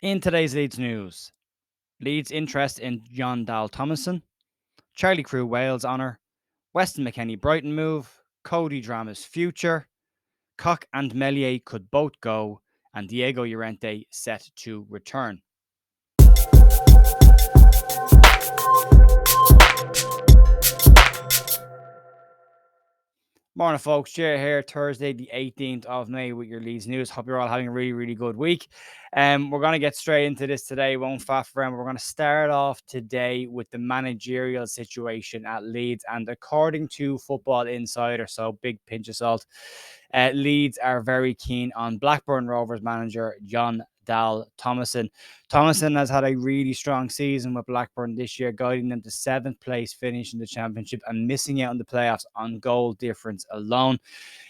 In today's Leeds news, Leeds interest in JON DAHL TOMASSON, Charlie Crew Wales honour, Weston McKENNIE Brighton move, Cody Drama's future, Koch and Meslier could both go, and Diego Llorente set to return. Morning, folks. Jay here, Thursday, the 18th of May, with your Leeds news. Hope you're all having a really, really good week. We're going to get straight into this today. Won't faff around. We're going to start off today with the managerial situation at Leeds. And according to Football Insider, so big pinch of salt, Leeds are very keen on Blackburn Rovers manager Jon Dahl Tomasson. Tomson has had a really strong season with Blackburn this year, guiding them to 7th place finish in the Championship and missing out on the playoffs on goal difference alone.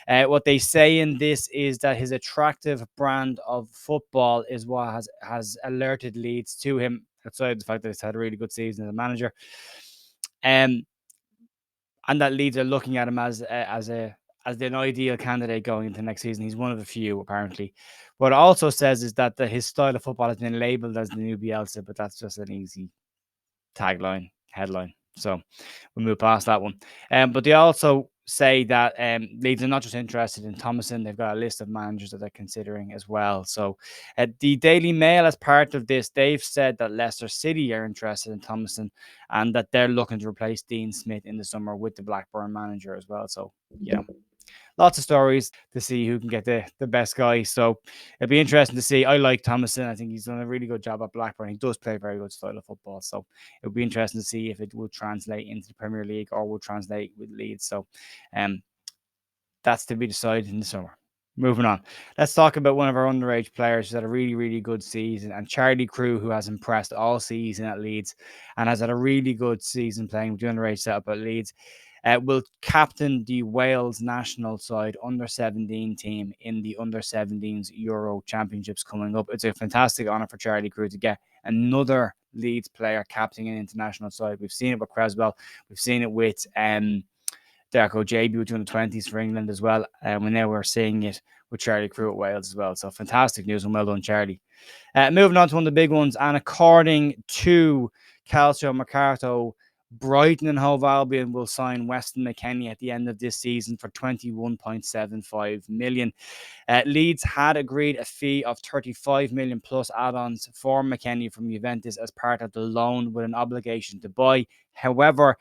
What they say in this is that his attractive brand of football is what has alerted Leeds to him, outside the fact that he's had a really good season as a manager. And that Leeds are looking at him as an ideal candidate going into next season. He's one of the few, apparently. What it also says is that his style of football has been labelled as the new Bielsa, but that's just an easy tagline, headline. So we'll move past that one. But they also say that Leeds are not just interested in Tomson, they've got a list of managers that they're considering as well. So the Daily Mail, as part of this, they've said that Leicester City are interested in Tomson and that they're looking to replace Dean Smith in the summer with the Blackburn manager as well. So, lots of stories to see who can get the best guy. So it'll be interesting to see. I like Thomason. I think he's done a really good job at Blackburn. He does play a very good style of football. So it'll be interesting to see if it will translate into the Premier League or will translate with Leeds. So that's to be decided in the summer. Moving on. Let's talk about one of our underage players who's had a really, really good season, and Charlie Crew, who has impressed all season at Leeds and has had a really good season playing with the underage setup at Leeds. Will captain the Wales national side under 17 team in the under 17s Euro Championships coming up. It's a fantastic honour for Charlie Crew to get another Leeds player captaining an international side. We've seen it with Creswell, we've seen it with Darko JB with the 20s for England as well. And now we're seeing it with Charlie Crew at Wales as well. So fantastic news and well done, Charlie. Moving on to one of the big ones, and according to Calcio Mercato, Brighton and Hove Albion will sign Weston McKennie at the end of this season for 21.75 million. Leeds had agreed a fee of 35 million plus add-ons for McKennie from Juventus as part of the loan with an obligation to buy. However,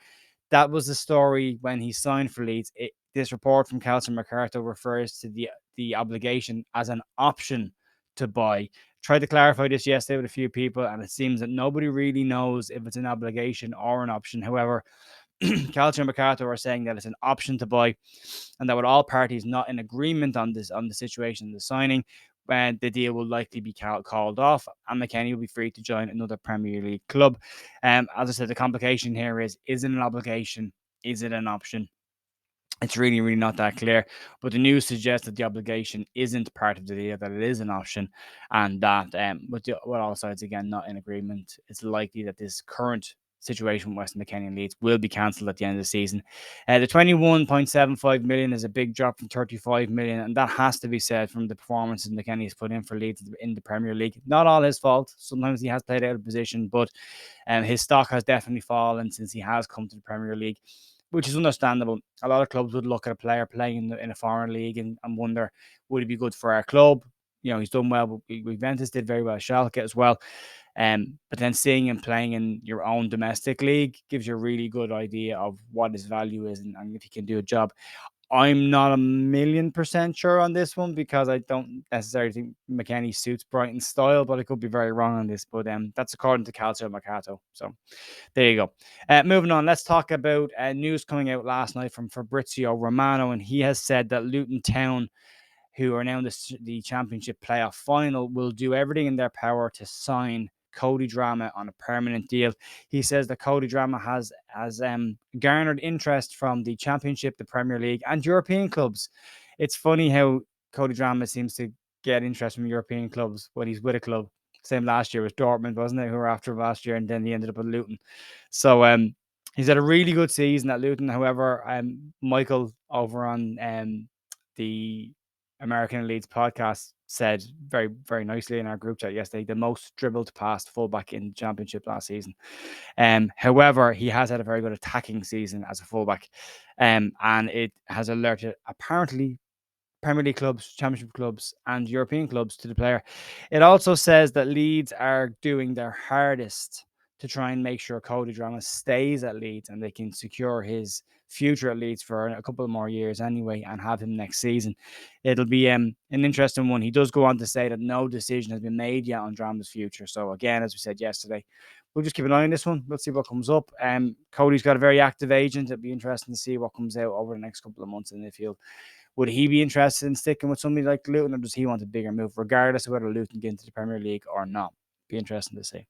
that was the story when he signed for Leeds. This report from Calcio Mercato refers to the obligation as an option to buy. Tried to clarify this yesterday with a few people, and it seems that nobody really knows if it's an obligation or an option. However, Calcio Mercato are saying that it's an option to buy, and that with all parties not in agreement on the situation, the signing, when the deal will likely be called off, and McKennie will be free to join another Premier League club. As I said, the complication here is it an obligation? Is it an option? It's really, really not that clear. But the news suggests that the obligation isn't part of the deal, that it is an option, and that with all sides again not in agreement, it's likely that this current situation with Weston McKennie and Leeds will be cancelled at the end of the season. The 21.75 million is a big drop from 35 million, and that has to be said from the performances McKennie has put in for Leeds in the Premier League. Not all his fault. Sometimes he has played out of position, but his stock has definitely fallen since he has come to the Premier League, which is understandable. A lot of clubs would look at a player playing in a foreign league and wonder, would he be good for our club? He's done well. Juventus did very well. Schalke as well. But then seeing him playing in your own domestic league gives you a really good idea of what his value is and if he can do a job. I'm not 1,000,000% sure on this one because I don't necessarily think McKennie suits Brighton's style, but I could be very wrong on this. But that's according to Calcio Mercato. So there you go. Moving on, let's talk about news coming out last night from Fabrizio Romano, and he has said that Luton Town, who are now in the Championship playoff final, will do everything in their power to sign Cody Drama on a permanent deal. He says that Cody Drama has garnered interest from the Championship, the Premier League, and European clubs. It's funny how Cody Drama seems to get interest from European clubs when he's with a club. Same last year was Dortmund, wasn't it? Who were after him last year, and then he ended up at Luton. So he's had a really good season at Luton. However, Michael over on the American Leeds podcast said very, very nicely in our group chat yesterday, the most dribbled past fullback in the championship last season. However, he has had a very good attacking season as a fullback, and it has alerted apparently Premier League clubs, Championship clubs, and European clubs to the player. It also says that Leeds are doing their hardest to try and make sure Cody Drama stays at Leeds and they can secure his future at Leeds for a couple more years anyway and have him next season. It'll be an interesting one. He does go on to say that no decision has been made yet on Drama's future. So again, as we said yesterday, we'll just keep an eye on this one. Let's see what comes up. Cody's got a very active agent. It'll be interesting to see what comes out over the next couple of months in the field. Would he be interested in sticking with somebody like Luton, or does he want a bigger move, regardless of whether Luton get into the Premier League or not? Be interesting to see.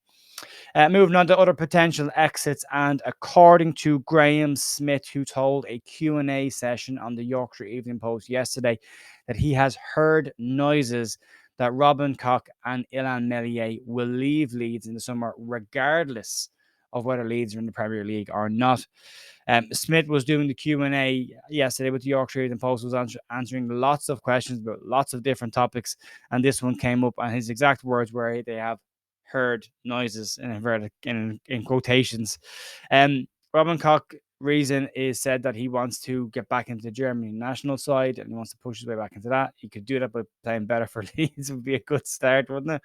Moving on to other potential exits, and according to Graham Smith, who told a Q&A session on the Yorkshire Evening Post yesterday that he has heard noises that Robin Koch and Illan Meslier will leave Leeds in the summer, regardless of whether Leeds are in the Premier League or not. Smith was doing the Q&A yesterday with the Yorkshire Evening Post, was answering lots of questions about lots of different topics, and this one came up, and his exact words were they have heard noises in quotations. Robin Koch reason is said that he wants to get back into the Germany national side and he wants to push his way back into that. He could do that by playing better for Leeds. Would be a good start, wouldn't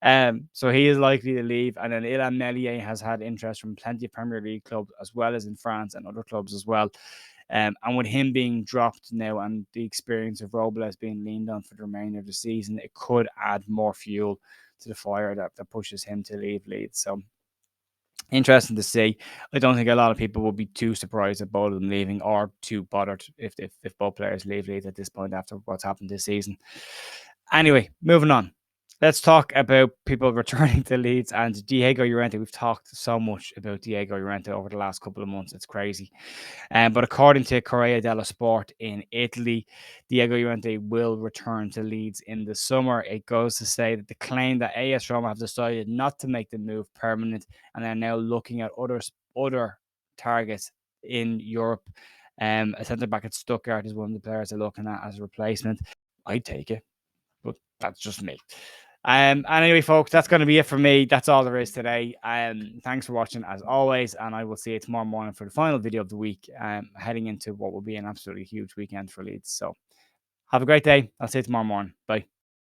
it? So he is likely to leave. And then Illan Meslier has had interest from plenty of Premier League clubs as well as in France and other clubs as well. And with him being dropped now and the experience of Robles being leaned on for the remainder of the season, it could add more fuel to the fire that pushes him to leave Leeds. So interesting to see. I don't think a lot of people will be too surprised at both of them leaving or too bothered if both players leave Leeds at this point after what's happened this season. Anyway, moving on. Let's talk about people returning to Leeds and Diego Llorente. We've talked so much about Diego Llorente over the last couple of months. It's crazy. But according to Corriere dello Sport in Italy, Diego Llorente will return to Leeds in the summer. It goes to say that the claim that AS Roma have decided not to make the move permanent and are now looking at other targets in Europe. A centre back at Stuttgart is one of the players they're looking at as a replacement. I'd take it, but that's just me. Anyway, folks, that's going to be it for me. That's all there is today. Thanks for watching as always, and I will see you tomorrow morning for the final video of the week, heading into what will be an absolutely huge weekend for Leeds. So have a great day. I'll see you tomorrow morning. Bye.